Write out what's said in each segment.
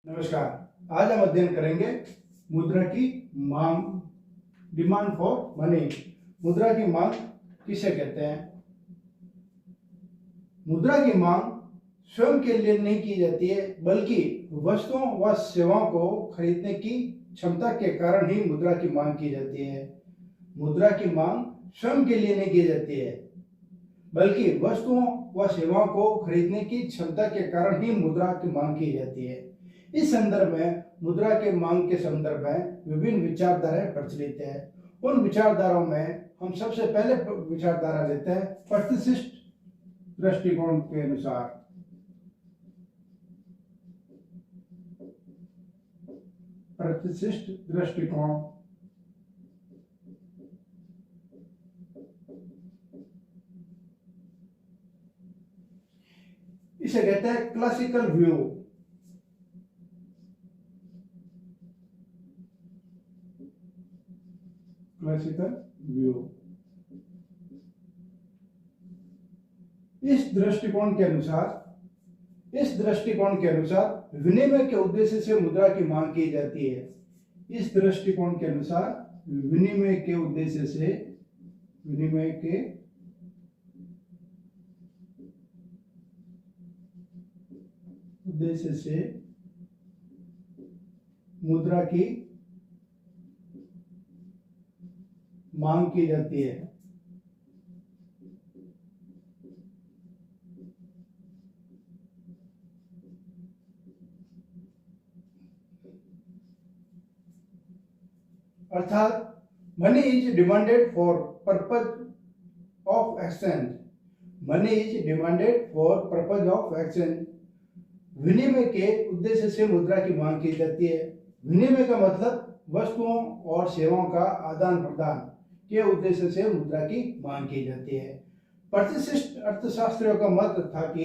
नमस्कार। आज हम अध्ययन करेंगे मुद्रा की मांग, डिमांड फॉर मनी। मुद्रा की मांग किसे कहते हैं? मुद्रा की मांग स्वयं के लिए नहीं की जाती है, बल्कि वस्तुओं व सेवाओं को खरीदने की क्षमता के कारण ही मुद्रा की मांग की जाती है। मुद्रा की मांग स्वयं के लिए नहीं की जाती है, बल्कि वस्तुओं व सेवाओं को खरीदने की क्षमता के कारण ही मुद्रा की मांग की जाती है। इस संदर्भ में मुद्रा के मांग के संदर्भ में विभिन्न विचारधाराएं प्रचलित है। उन विचारधाराओं में हम सबसे पहले विचारधारा लेते हैं प्रतिशिष्ट दृष्टिकोण के अनुसार। प्रतिशिष्ट दृष्टिकोण इसे कहते हैं क्लासिकल व्यू। क्लासिकल व्यू इस दृष्टिकोण के अनुसार विनिमय के उद्देश्य से मुद्रा की मांग की जाती है। इस दृष्टिकोण के अनुसार विनिमय के उद्देश्य से मुद्रा की मांग की जाती है। अर्थात money is demanded for purpose of exchange. Money is demanded for purpose of exchange. विनिमय के उद्देश्य से मुद्रा की मांग की जाती है। विनिमय का मतलब वस्तुओं और सेवाओं का आदान प्रदान के उद्देश्य से मुद्रा की मांग की जाती है। प्रतिशिष्ट अर्थशास्त्रियों का मत था कि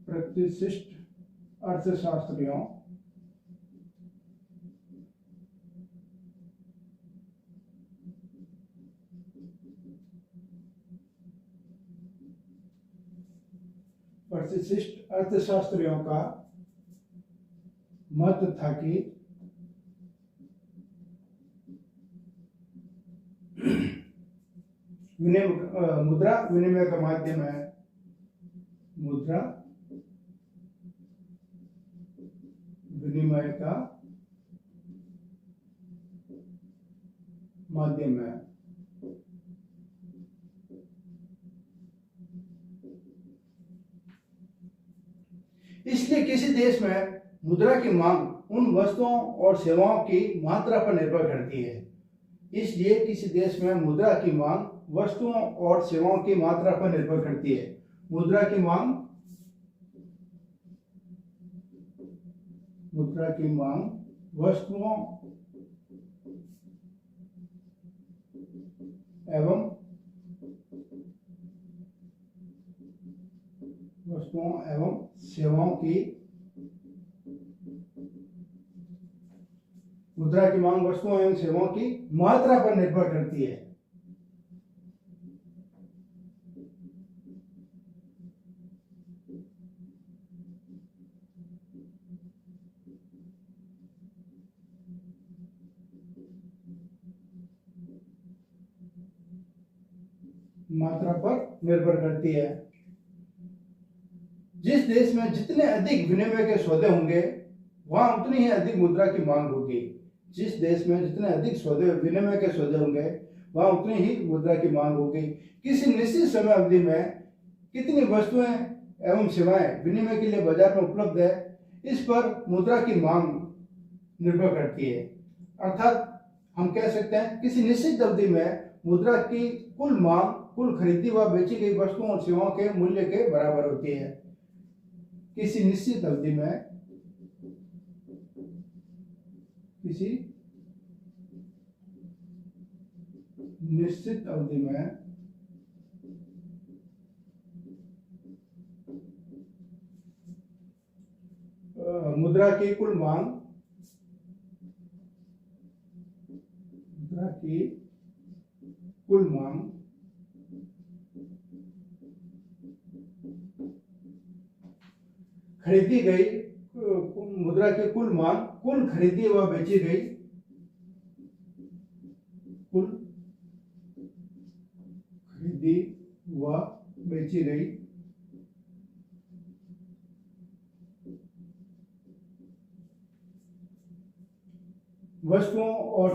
प्रतिशिष्ट अर्थशास्त्रियों का मत था कि मुद्रा विनिमय का माध्यम है। मुद्रा विनिमय का माध्यम है। इसलिए किसी देश में मुद्रा की मांग उन वस्तुओं और सेवाओं की मात्रा पर निर्भर करती है। इसलिए किसी देश में मुद्रा की मांग वस्तुओं और सेवाओं की मात्रा पर निर्भर करती है। मुद्रा की मांग वस्तुओं एवं सेवाओं की मुद्रा की मांग वस्तुओं एवं सेवाओं की मात्रा पर निर्भर करती है। जिस देश में जितने अधिक विनिमय के सौदे होंगे, वहां उतनी ही अधिक मुद्रा की मांग होगी। जिस देश में जितने अधिक विनिमय के सौदे होंगे, वहां उतनी ही मुद्रा की मांग होगी। किसी निश्चित समय अवधि में कितनी वस्तुएं एवं सेवाएं विनिमय के लिए बाजार में उपलब्ध है, इस पर मुद्रा की मांग निर्भर करती है। अर्थात हम कह सकते हैं किसी निश्चित अवधि में मुद्रा की कुल मांग कुल खरीदी व बेची गई वस्तुओं और सेवाओं के मूल्य के बराबर होती है। किसी निश्चित अवधि में मुद्रा की कुल मांग खरीदी गई मुद्रा की कुल मांग, कुल खरीदी व बेची गई, कुल खरीदी व बेची गई वस्तुओं और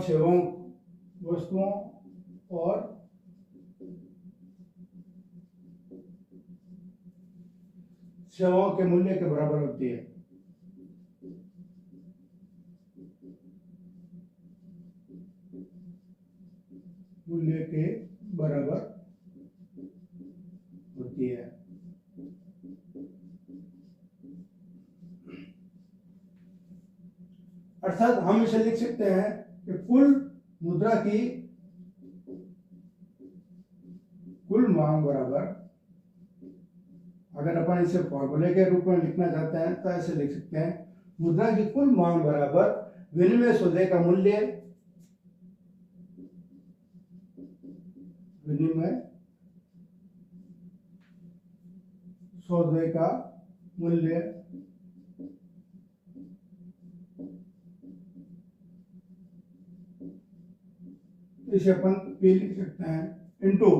सेवाओं के मूल्य के बराबर होती है। मूल्य के बराबर होती है। अर्थात हम इसे लिख सकते हैं कि कुल मुद्रा की कुल मांग बराबर, अगर अपन इसे फॉर्मूले के रूप में लिखना चाहते हैं तो ऐसे लिख सकते हैं, मुद्रा की कुल मांग बराबर विनिमय सौदे का मूल्य, विनिमय सौदे का मूल्य इसे अपन P लिख सकते हैं इनटू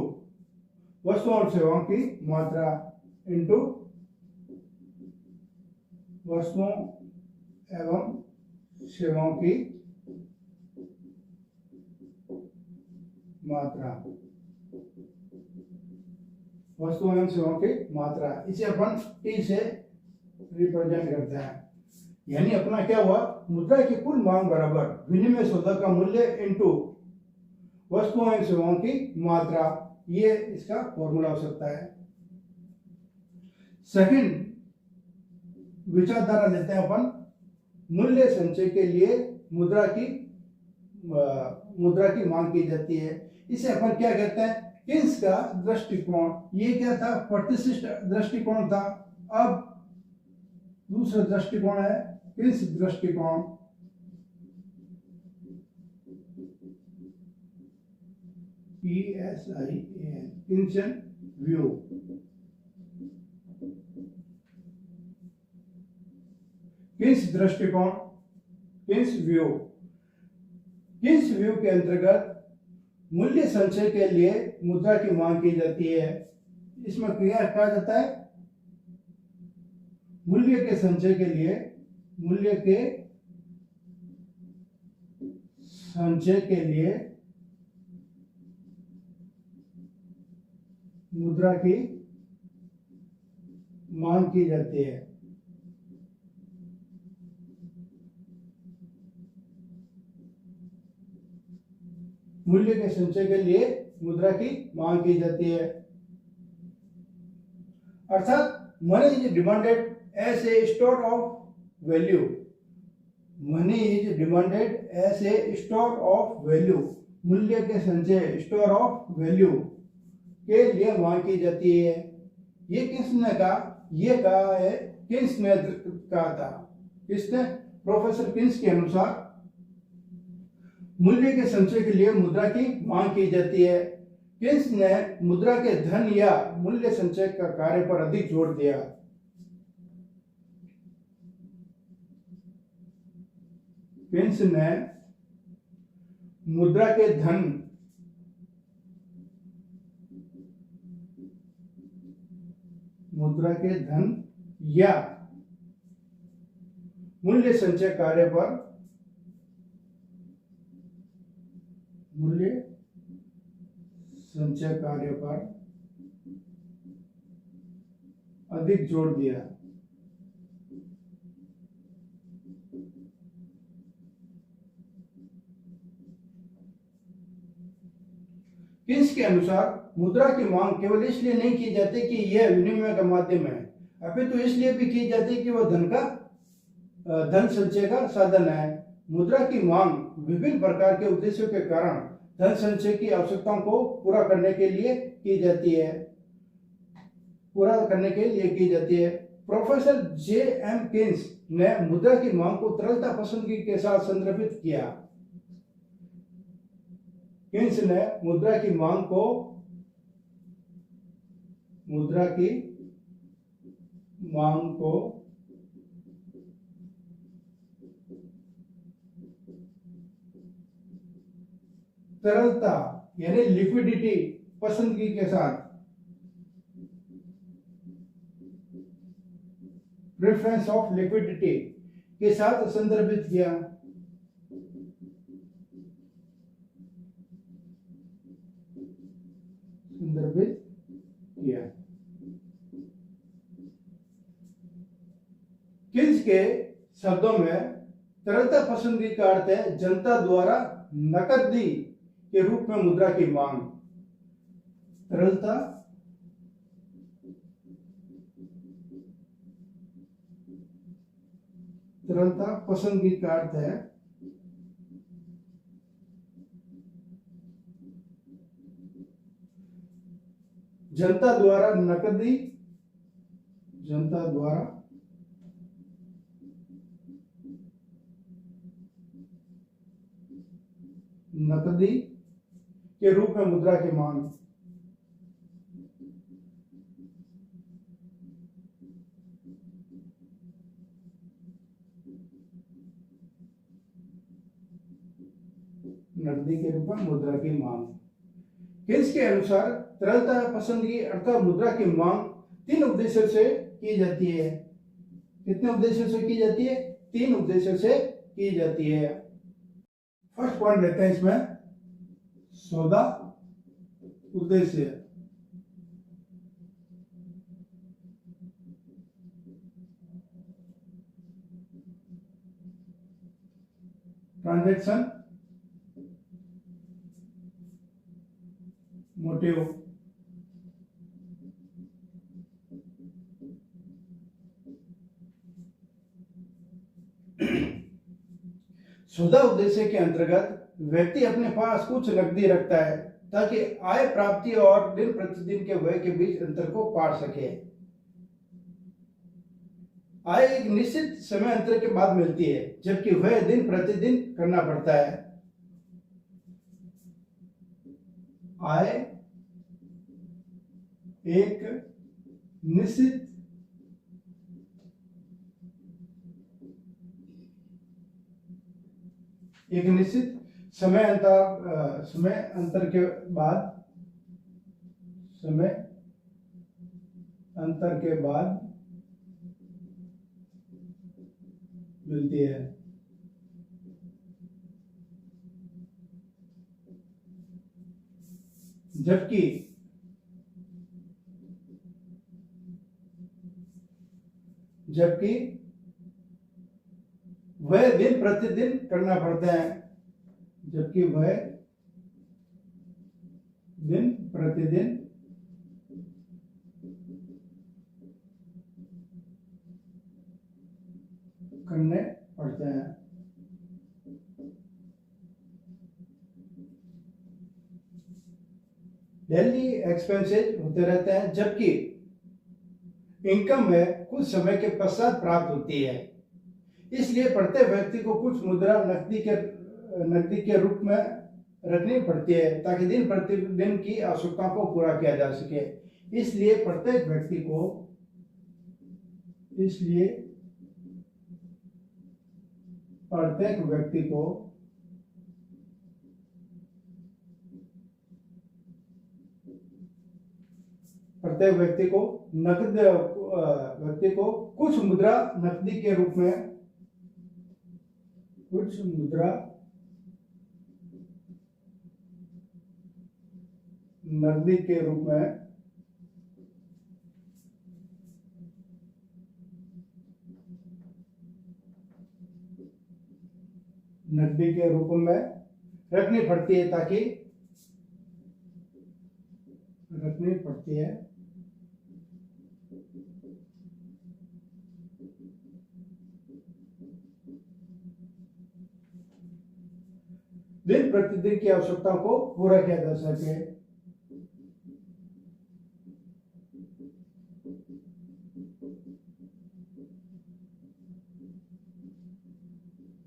वस्तुओं और सेवाओं की मात्रा, इनटू वस्तुओं एवं सेवाओं की मात्रा, वस्तुओं एवं सेवाओं की मात्रा, इसे अपन T से रिप्रेजेंट करते हैं। यानी अपना क्या हुआ, मुद्रा की कुल मांग बराबर विनिमय सौदा का मूल्य इनटू वस्तुओं एवं सेवाओं की मात्रा, ये इसका फॉर्मूला हो सकता है। सेकंड विचारधारा लेते हैं अपन, मूल्य संचय के लिए मुद्रा की मांग की जाती है। इसे अपन क्या कहते हैं, किन्स का दृष्टिकोण। ये क्या था, प्रतिशिष्ट दृष्टिकोण था। अब दूसरा दृष्टिकोण है किन्स दृष्टिकोण। PSIAN, Keynesian view. किन्स दृष्टिकोण, किन्स व्यू। किन्स व्यू के अंतर्गत मूल्य संचय के लिए मुद्रा की मांग की जाती है। इसमें क्या कहा जाता है, मूल्य के संचय के लिए, मूल्य के संचय के लिए मुद्रा की मांग की जाती है। मूल्य के संचय के लिए मुद्रा की मांग की जाती है। अर्थात money is demanded as a store of value. Money is demanded as a store of value. मूल्य के संचय, स्टोर ऑफ वैल्यू के लिए मांग की जाती है। ये किसने कहा, ये कहा है किन्स ने कहा था। किसने, प्रोफेसर किन्स के अनुसार मूल्य के संचय के लिए मुद्रा की मांग की जाती है। किन्स ने मुद्रा के धन या मूल्य संचय का कार्य पर अधिक जोर दिया। किन्स ने मुद्रा के धन या मूल्य संचय कार्य पर अधिक जोर दिया। किन्स के अनुसार मुद्रा की मांग केवल इसलिए नहीं की जाती कि यह विनिमय का माध्यम है, अपितु इसलिए भी की जाती कि वह धन संचय का साधन है। मुद्रा की मांग विभिन्न प्रकार के उद्देश्यों के कारण धन संचय की आवश्यकताओं को पूरा करने के लिए की जाती है। Professor J.M. किन्स ने मुद्रा की मांग को तरलता पसंदगी के साथ संदर्भित किया। किन्स ने मुद्रा की मांग को तरलता यानी लिक्विडिटी पसंदगी के साथ, प्रेफरेंस ऑफ लिक्विडिटी के साथ संदर्भित किया। संदर्भित किया। किंस के शब्दों में तरलता पसंदगी का अर्थ है जनता द्वारा नकदी के रूप में मुद्रा की मांग। तरलता पसंदगी का अर्थ है जनता द्वारा नकदी के रूप में मुद्रा की मांग। नकदी के रूप में मुद्रा की मांग। किंस के अनुसार तरलता पसंदगी अर्थात मुद्रा की मांग 3 उद्देश्यों से की जाती है। कितने उद्देश्यों से की जाती है? 3 उद्देश्यों से की जाती है। फर्स्ट पॉइंट लेते हैं इसमें, सौदा उद्देश्य। Transaction motive. सौदा उद्देश्य के अंतर्गत व्यक्ति अपने पास कुछ नकदी रखता है ताकि आय प्राप्ति और दिन प्रतिदिन के व्यय के बीच अंतर को पार सके। आय एक निश्चित समय अंतर के बाद मिलती है जबकि व्यय दिन प्रतिदिन करना पड़ता है। आय एक निश्चित समय अंतर के बाद मिलती है। जबकि वह दिन प्रतिदिन करना पड़ता है। जबकि वह दिन प्रतिदिन करने पड़ते हैं। डेली एक्सपेंसेस होते रहते हैं जबकि इनकम है कुछ समय के पश्चात प्राप्त होती है। इसलिए प्रत्येक व्यक्ति को कुछ मुद्रा नकदी के रूप में रखनी पड़ती है ताकि दिन प्रतिदिन की आवश्यकताओं को पूरा किया जा सके। इसलिए प्रत्येक व्यक्ति को कुछ मुद्रा नकदी के रूप में रखनी पड़ती है ताकि दिन प्रतिदिन की आवश्यकताओं को पूरा किया जा सके।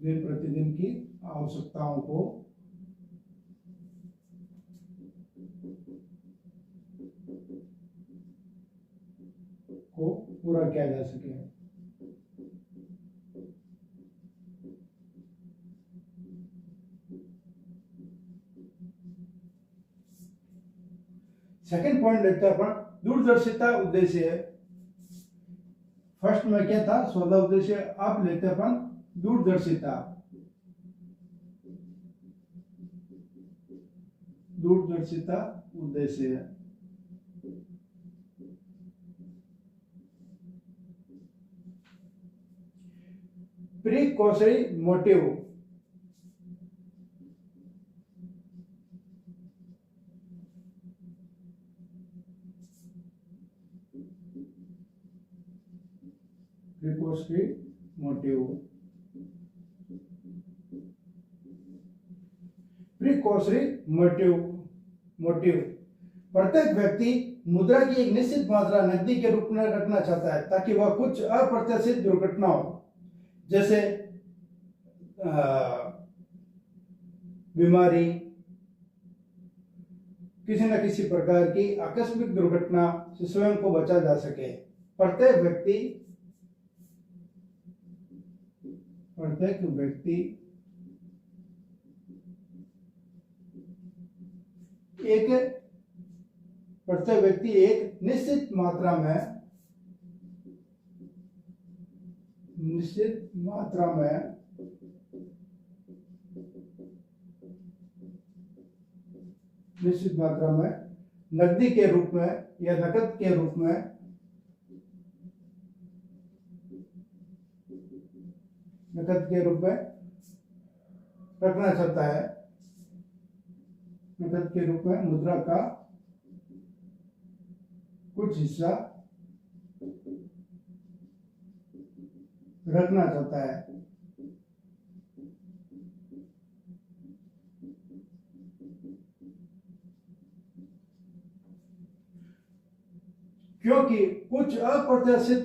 दिन प्रतिदिन की आवश्यकताओं को को पूरा किया जा सके। सेकंड पॉइंट लेते हैं अपन दूरदर्शिता उद्देश्य। फर्स्ट में क्या था, सौदा उद्देश्य, अब लेते हैं अपन दूरदर्शिता। दूरदर्शिता उद्देश्य। Precautionary motive. Precautionary motive. Precautionary motive प्रत्येक व्यक्ति मुद्रा की एक निश्चित मात्रा नकदी के रूप में रखना चाहता है ताकि वह कुछ अप्रत्याशित दुर्घटनाओं जैसे बीमारी, किसी न किसी प्रकार की आकस्मिक दुर्घटना से स्वयं को बचा जा सके। प्रत्येक व्यक्ति एक निश्चित मात्रा में नकदी के रूप में या नकद के रूप में रखना चाहता है। नकद के रूप में मुद्रा का कुछ हिस्सा रखना चाहता है। क्योंकि कुछ अप्रत्याशित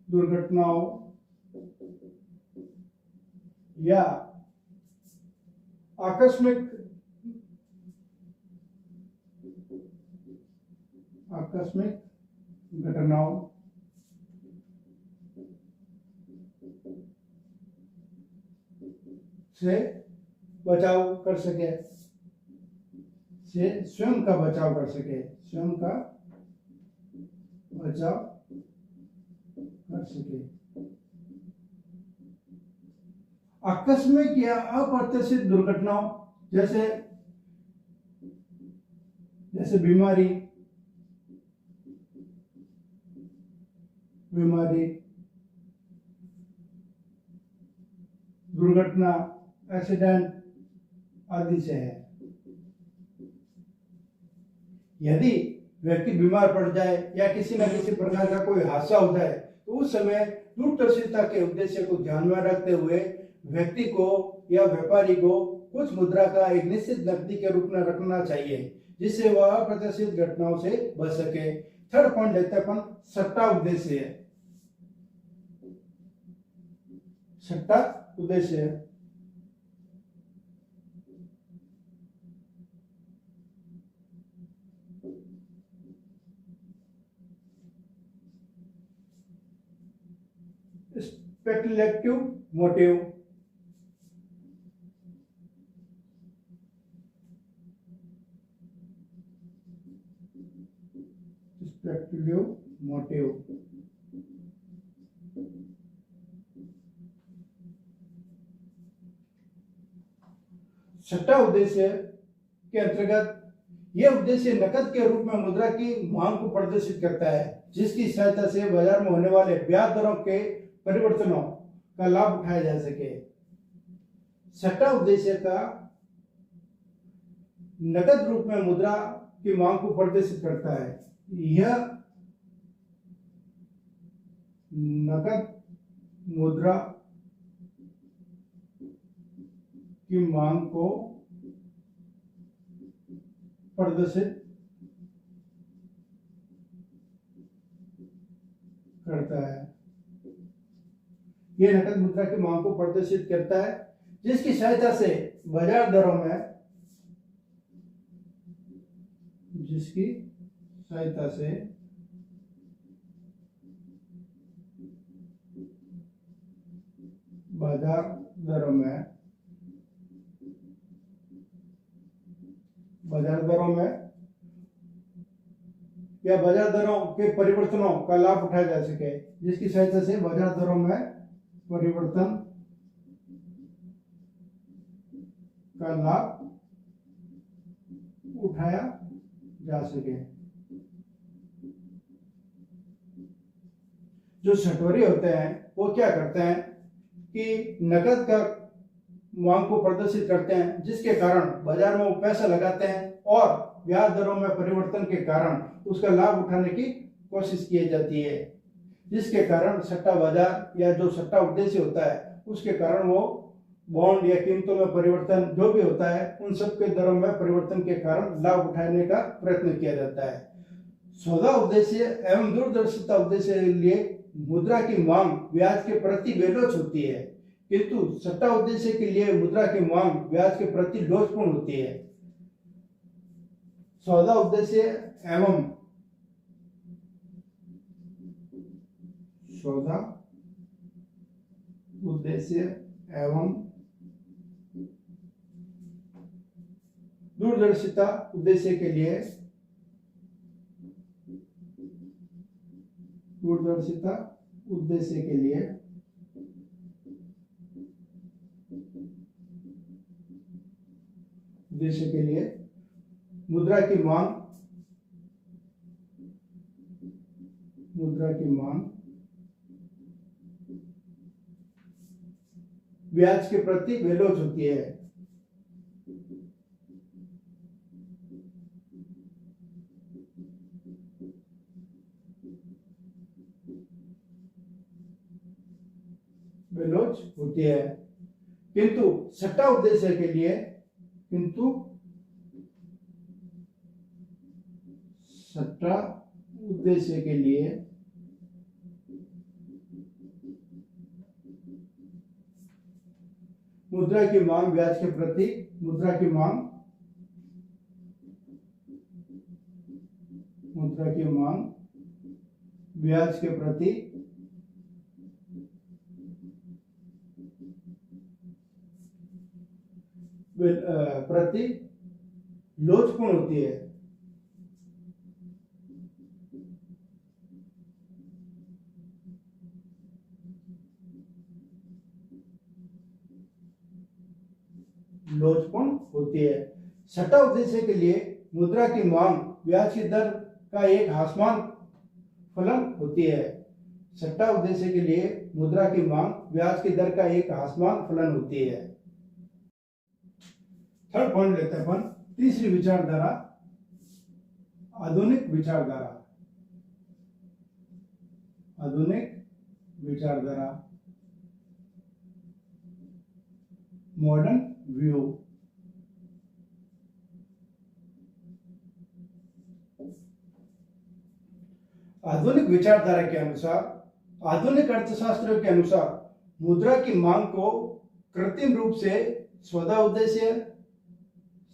दुर्घटनाओं या आकस्मिक घटनाओं से बचाव कर सके, स्वयं का बचाव कर सके। आकस्मिक या अप्रत्याशित दुर्घटनाओं जैसे बीमारी, दुर्घटना, एक्सीडेंट आदि से है। यदि व्यक्ति बीमार पड़ जाए या किसी न किसी प्रकार का कोई हादसा हो जाए तो उस समय दूरदर्शिता के उद्देश्य को ध्यान में रखते हुए व्यक्ति को या व्यापारी को कुछ मुद्रा का एक निश्चित नकदी के रूप में रखना चाहिए जिससे वह अप्रत्याशित घटनाओं से बच सके। थर्ड पॉइंट लेते हैं अपन सट्टा उद्देश्य। Speculative motive. छठा उद्देश्य के अंतर्गत यह उद्देश्य नकद के रूप में मुद्रा की मांग को प्रदर्शित करता है जिसकी सहायता से बाजार में होने वाले ब्याज दरों के परिवर्तनों का लाभ उठाया जा सके। छठा उद्देश्य का नकद रूप में मुद्रा की मांग को प्रदर्शित करता है। यह नकद मुद्रा की मांग को प्रदर्शित करता है। ये नकद मुद्रा की मांग को प्रदर्शित करता है, जिसकी सहायता से बाजार दरों में जिसकी सहायता से बाजार दरों में या बाजार दरों के परिवर्तनों का लाभ उठाया जा सके, जिसकी सहायता से बाजार दरों में परिवर्तन का लाभ उठाया जा सके। जो सटोरी होते हैं वो क्या करते हैं कि नकद का मांग को प्रदर्शित करते हैं, जिसके कारण बाजार में वो पैसा लगाते हैं और ब्याज दरों में परिवर्तन के कारण उसका लाभ उठाने की कोशिश की जाती है, जिसके कारण सट्टा बाजार या जो सट्टा उद्देश्य होता है उसके कारण वो बॉन्ड या कीमतों में परिवर्तन जो भी होता है उन सब के दरों में परिवर्तन के कारण लाभ उठाने का प्रयत्न किया जाता है। सौदा उद्देश्य एवं दूरदर्शिता उद्देश्य के लिए मुद्रा की मांग ब्याज के प्रति बेलोच होती है, किंतु सट्टा उद्देश्य के लिए मुद्रा की मांग ब्याज के प्रति लोचपूर्ण होती है। सौदा उद्देश्य एवं दूरदर्शिता उद्देश्य के लिए मुद्रा की मांग ब्याज के प्रति बेलोच होती है। किंतु सट्टा उद्देश्य के लिए मुद्रा की मांग ब्याज के प्रति लोचपूर्ण होती है। सट्टा उद्देश्य के लिए मुद्रा की मांग ब्याज की दर का एक हास्यमान फलन होती है। सट्टा उद्देश्य के लिए मुद्रा की मांग ब्याज की दर का एक हास्यमान फलन होती है। थर्ड पॉइंट लेते हैं अपन, तीसरी विचारधारा आधुनिक विचारधारा मॉडर्न व्यू। आधुनिक विचारधारा के अनुसार, आधुनिक अर्थशास्त्रियों के अनुसार मुद्रा की मांग को कृत्रिम रूप से सौदा उद्देश्य,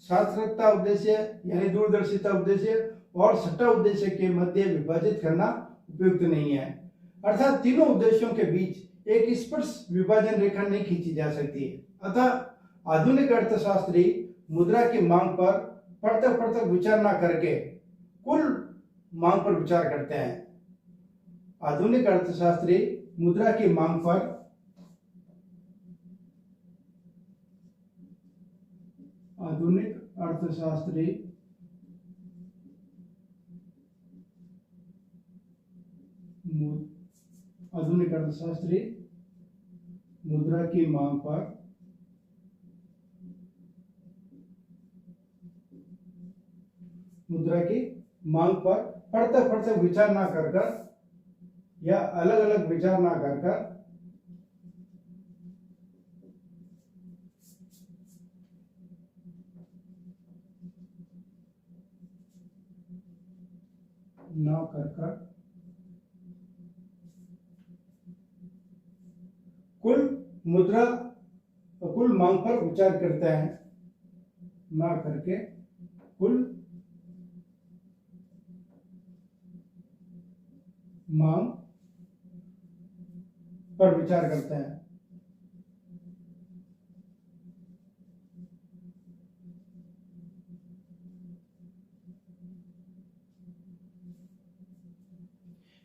सार्थकता उद्देश्य यानी दूरदर्शिता उद्देश्य और सट्टा उद्देश्य के मध्य विभाजित करना उपयुक्त नहीं है। अर्थात तीनों उद्देश्यों के बीच एक स्पष्ट विभाजन रेखा नहीं खींची जा सकती है। अतः आधुनिक अर्थशास्त्री मुद्रा की मांग पर पृथक विचार न करके कुल मांग पर विचार करते हैं। आधुनिक अर्थशास्त्री मुद्रा की मांग पर मुद्रा की मांग पर पृथक विचार ना कर या अलग अलग विचार ना कर मुद्रा कुल मांग पर विचार करते हैं, ना करके कुल मांग पर विचार करते हैं।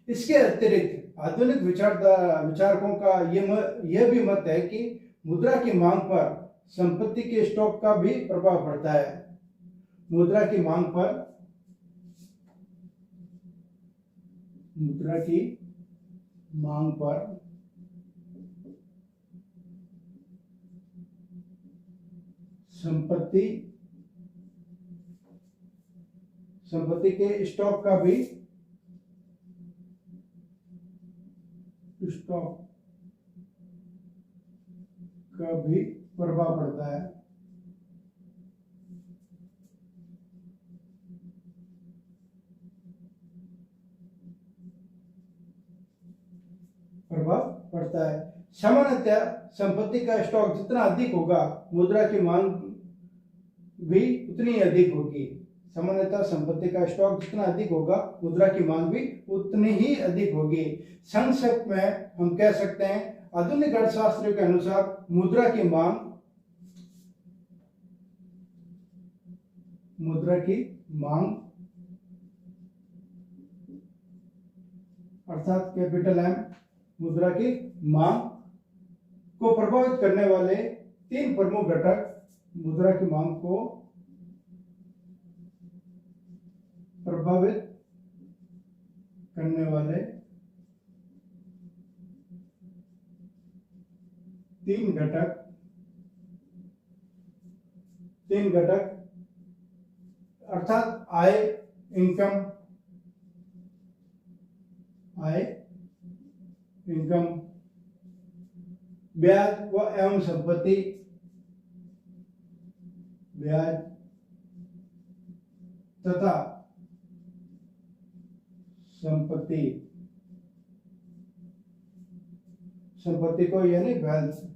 इसके अतिरिक्त आधुनिक विचारकों का यह भी मत है कि मुद्रा की मांग पर संपत्ति के स्टॉक का भी प्रभाव पड़ता है। मुद्रा की मांग पर संपत्ति के स्टॉक का भी प्रभाव पड़ता है। सामान्यतः संपत्ति का स्टॉक जितना अधिक होगा, मुद्रा की मांग भी उतनी अधिक होगी। सामान्यतः संपत्ति का स्टॉक जितना अधिक होगा, मुद्रा की मांग भी उतनी ही अधिक होगी। संक्षेप में हम कह सकते हैं, आधुनिक अर्थशास्त्रियों के अनुसार मुद्रा की मांग अर्थात कैपिटल एम, मुद्रा की मांग को प्रभावित करने वाले तीन प्रमुख घटक, मुद्रा की मांग को प्रभावित करने वाले तीन घटक अर्थात आय, इनकम, ब्याज व एवं संपत्ति, ब्याज तथा संपत्ति को यानी वेल्थ।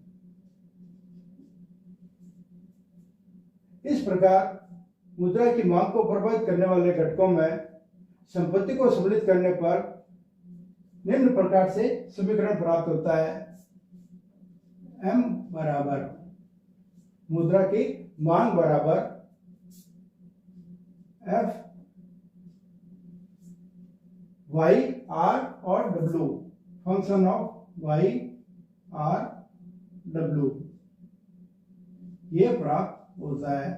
इस प्रकार मुद्रा की मांग को प्रभावित करने वाले घटकों में संपत्ति को सम्मिलित करने पर निम्न प्रकार से समीकरण प्राप्त होता है। M बराबर मुद्रा की मांग बराबर F Y R और W, function of Y R W, ये प्राप्त होता है।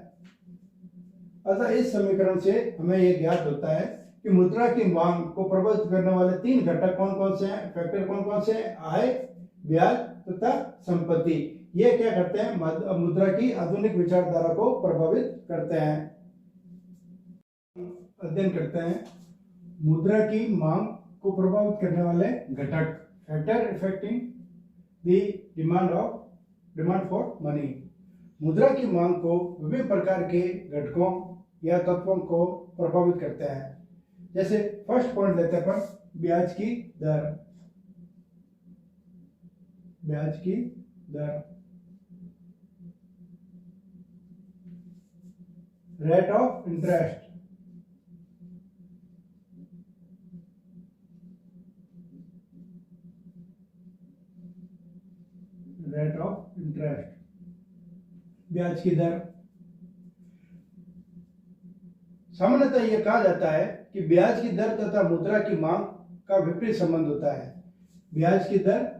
अतः इस समीकरण से हमें यह ज्ञात होता है कि मुद्रा की मांग को प्रभावित करने वाले तीन घटक कौन कौन से हैं, फैक्टर कौन कौन से हैं, आय, ब्याज तथा संपत्ति। ये क्या करते हैं, मुद्रा की आधुनिक विचारधारा को प्रभावित करते हैं। अध्ययन करते हैं मुद्रा की मांग को प्रभावित करने वाले घटक, factor affecting the demand for money. मुद्रा की मांग को विभिन्न प्रकार के घटकों या तत्वों को प्रभावित करते हैं। जैसे फर्स्ट पॉइंट लेते हैं ब्याज की दर, रेट ऑफ इंटरेस्ट, ब्याज की दर। सामान्यतः यह कहा जाता है कि ब्याज की दर तथा मुद्रा की मांग का विपरीत संबंध होता है। ब्याज की दर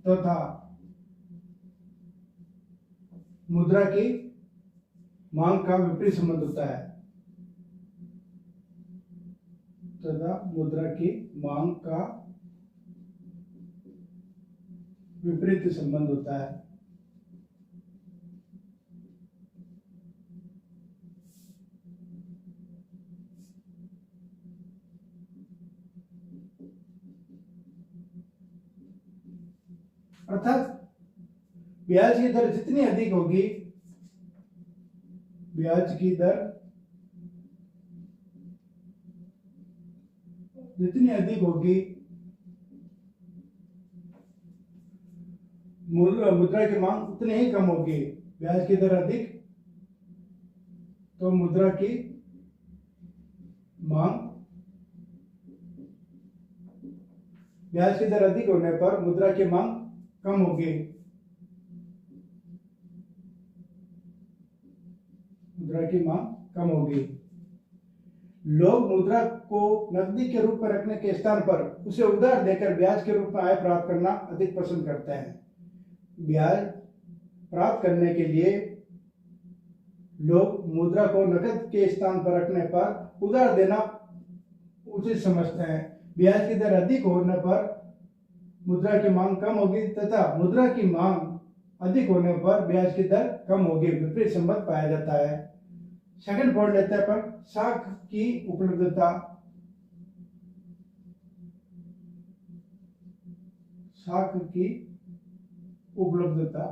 तथा मुद्रा की मांग का विपरीत संबंध होता है, अर्थात ब्याज की दर जितनी अधिक होगी, जितनी अधिक होगी मुद्रा की मांग उतनी ही कम होगी। ब्याज की दर अधिक तो मुद्रा की मांग, ब्याज की दर अधिक होने पर मुद्रा की मांग कम होगी। मुद्रा की मांग कम होगी। लोग मुद्रा को नकदी के रूप में रखने के स्थान पर उसे उधार देकर ब्याज के रूप में आय प्राप्त करना अधिक पसंद करते हैं। ब्याज प्राप्त करने के लिए लोग मुद्रा को नकद के स्थान पर रखने पर उधार देना उचित समझते हैं। ब्याज की दर अधिक होने पर मुद्रा की मांग कम होगी तथा मुद्रा की मांग अधिक होने पर ब्याज की दर कम होगी। विपरीत संबंध पाया जाता है। सेकंड पॉइंट लेते हैं अपन, साख की उपलब्धता। साख की उपलब्धता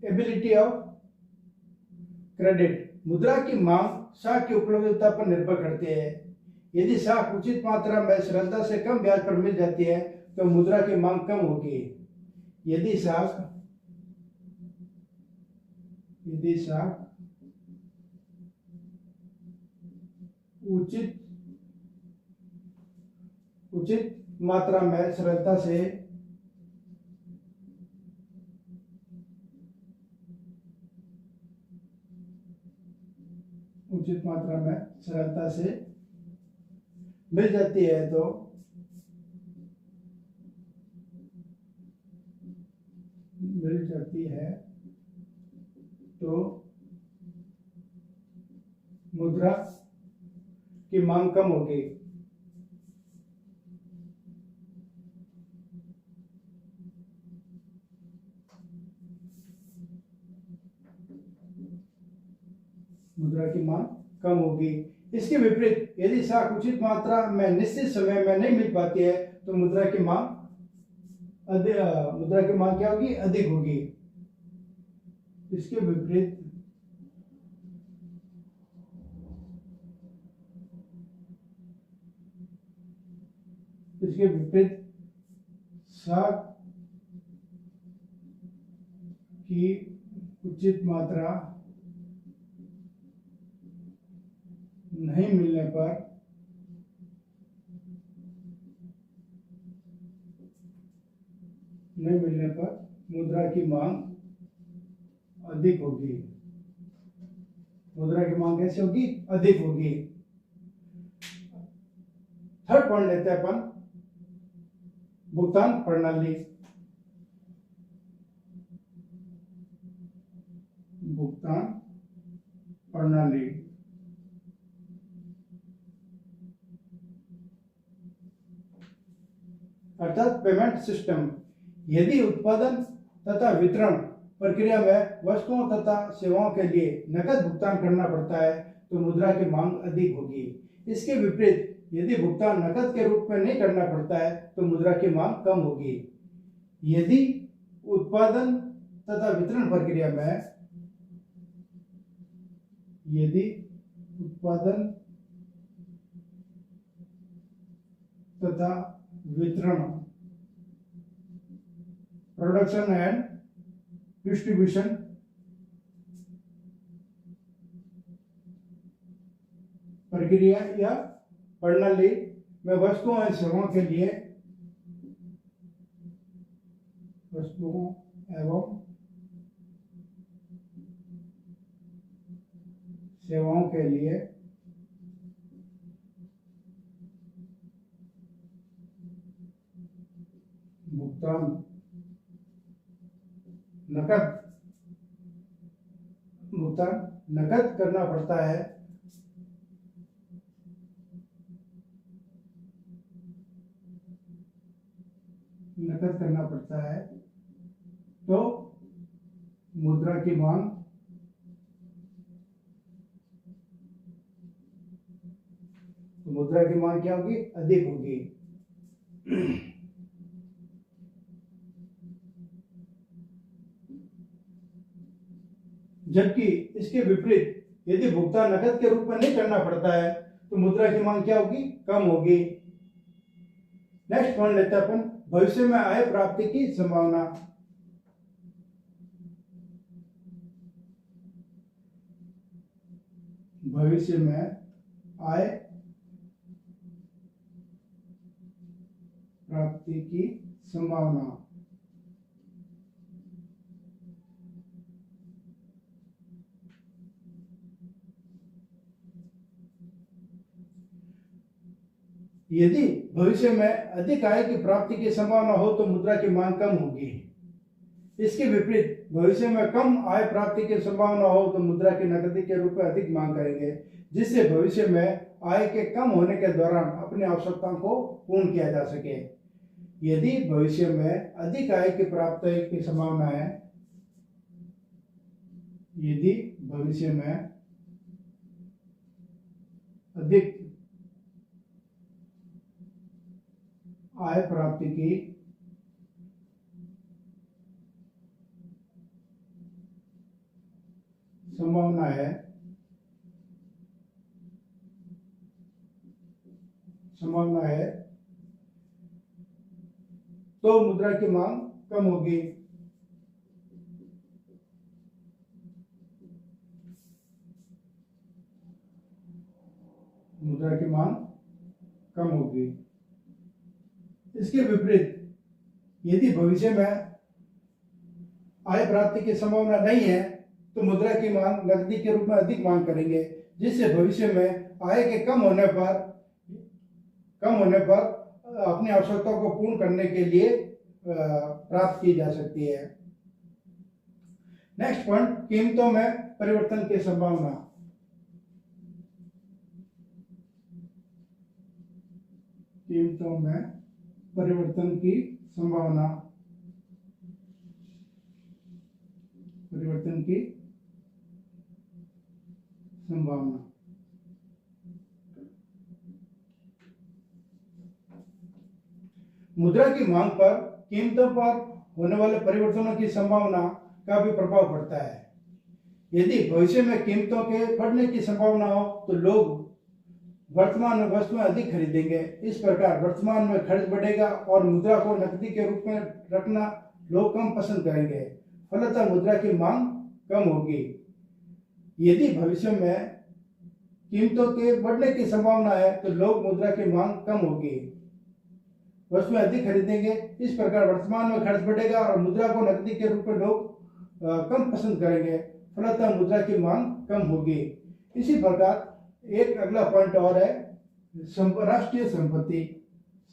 एबिलिटी ऑफ क्रेडिट। मुद्रा की मांग साख की उपलब्धता पर निर्भर करती है। यदि साख उचित मात्रा में श्रद्धा से कम ब्याज पर मिल जाती है तो मुद्रा की मांग कम होगी। यदि साख उचित मात्रा में श्रद्धा से मिल जाती है तो मुद्रा की मांग कम होगी। मुद्रा की मांग कम होगी। इसके विपरीत यदि साख उचित मात्रा में निश्चित समय में नहीं मिल पाती है तो मुद्रा की मांग क्या होगी? अधिक होगी। इसके विपरीत साख की उचित मात्रा नहीं मिलने पर मुद्रा की मांग अधिक होगी। मुद्रा की मांग कैसे होगी? अधिक होगी। थर्ड पॉइंट लेते हैं अपन, भुगतान प्रणाली। भुगतान प्रणाली अर्थात पेमेंट सिस्टम। यदि उत्पादन तथा वितरण प्रक्रिया में वस्तुओं तथा सेवाओं के लिए नकद भुगतान करना पड़ता है तो मुद्रा की मांग अधिक होगी। इसके विपरीत यदि भुगतान नकद के रूप में नहीं करना पड़ता है तो मुद्रा की मांग कम होगी। यदि उत्पादन तथा वितरण प्रक्रिया में प्रोडक्शन एंड डिस्ट्रीब्यूशन प्रक्रिया या प्रणाली में वस्तुओं एवं सेवाओं के लिए भुगतान नकद करना पड़ता है। तो मुद्रा की मांग क्या होगी? अधिक होगी। जबकि इसके विपरीत यदि भुगतान नकद के रूप में नहीं करना पड़ता है तो मुद्रा की मांग क्या होगी, कम होगी। नेक्स्ट पॉइंट लेते हैं अपन भविष्य में आय प्राप्ति की संभावना। भविष्य में आय प्राप्ति की संभावना। यदि भविष्य में अधिक आय की प्राप्ति की संभावना हो तो मुद्रा की मांग कम होगी। इसके विपरीत भविष्य में कम आय प्राप्ति की संभावना हो तो मुद्रा की नकदी के रूप में अधिक मांग करेंगे, जिससे भविष्य में आय के कम होने के दौरान अपनी आवश्यकताओं को पूर्ण किया जा सके। यदि भविष्य में अधिक आय की प्राप्ति की संभावना है, यदि भविष्य में अधिक आय प्राप्ति की संभावना है तो मुद्रा की मांग कम होगी। मुद्रा की मांग कम होगी। इसके विपरीत यदि भविष्य में आय प्राप्ति की संभावना नहीं है तो मुद्रा की मांग नकदी के रूप में अधिक मांग करेंगे, जिससे भविष्य में आय के कम होने पर अपनी आवश्यकताओं को पूर्ण करने के लिए प्राप्त की जा सकती है। नेक्स्ट पॉइंट कीमतों में परिवर्तन की संभावना। कीमतों में परिवर्तन की संभावना। परिवर्तन की संभावना। मुद्रा की मांग पर कीमतों पर होने वाले परिवर्तनों की संभावना का भी प्रभाव पड़ता है। यदि भविष्य में कीमतों के बढ़ने की संभावना हो तो लोग वर्तमान में वस्तुएं अधिक खरीदेंगे। इस प्रकार वर्तमान में खर्च बढ़ेगा और मुद्रा को नकदी के रूप में रखना लोग कम पसंद करेंगे, फलतः मुद्रा की मांग कम होगी। यदि भविष्य में कीमतों के बढ़ने की संभावना है तो लोग मुद्रा की मांग कम होगी, वस्तुएं अधिक खरीदेंगे। इस प्रकार वर्तमान में खर्च बढ़ेगा और मुद्रा को नकदी के रूप में लोग कम पसंद करेंगे, फलतः मुद्रा की मांग कम होगी। इसी प्रकार एक अगला पॉइंट और है राष्ट्रीय संपत्ति।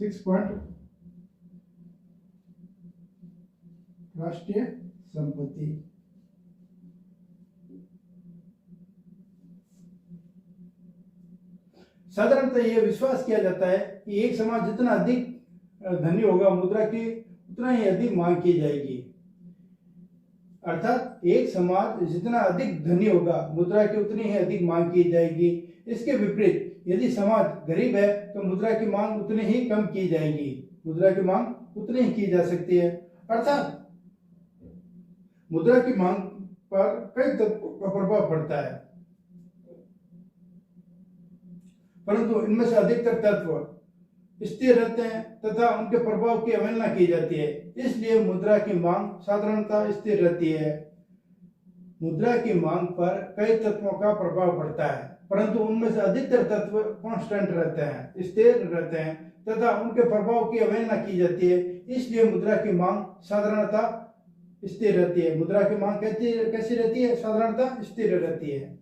6 पॉइंट राष्ट्रीय संपत्ति। साधारणतः यह विश्वास किया जाता है कि एक समाज जितना अधिक धनी होगा मुद्रा की उतना ही अधिक मांग की जाएगी। अर्थात एक समाज जितना अधिक धनी होगा मुद्रा की उतनी ही अधिक मांग की जाएगी। इसके विपरीत यदि समाज गरीब है तो मुद्रा की मांग उतनी ही कम की जाएगी, मुद्रा की मांग उतनी ही की जा सकती है। अर्थात मुद्रा की मांग पर कई तत्वों का प्रभाव पड़ता है, परंतु इनमें से अधिकतर तत्व स्थिर रहते हैं तथा उनके प्रभाव की अवहेलना की जाती है। इसलिए मुद्रा की मांग साधारणतः स्थिर रहती है। मुद्रा की मांग पर कई तत्वों का प्रभाव पड़ता है, परंतु उनमें से अधिकतर तत्व कांस्टेंट रहते हैं, स्थिर रहते हैं तथा उनके प्रभाव की अवहेलना की जाती है। इसलिए मुद्रा की मांग साधारणतः स्थिर रहती है। मुद्रा की मांग कैसी रहती है? साधारणतः स्थिर रहती है।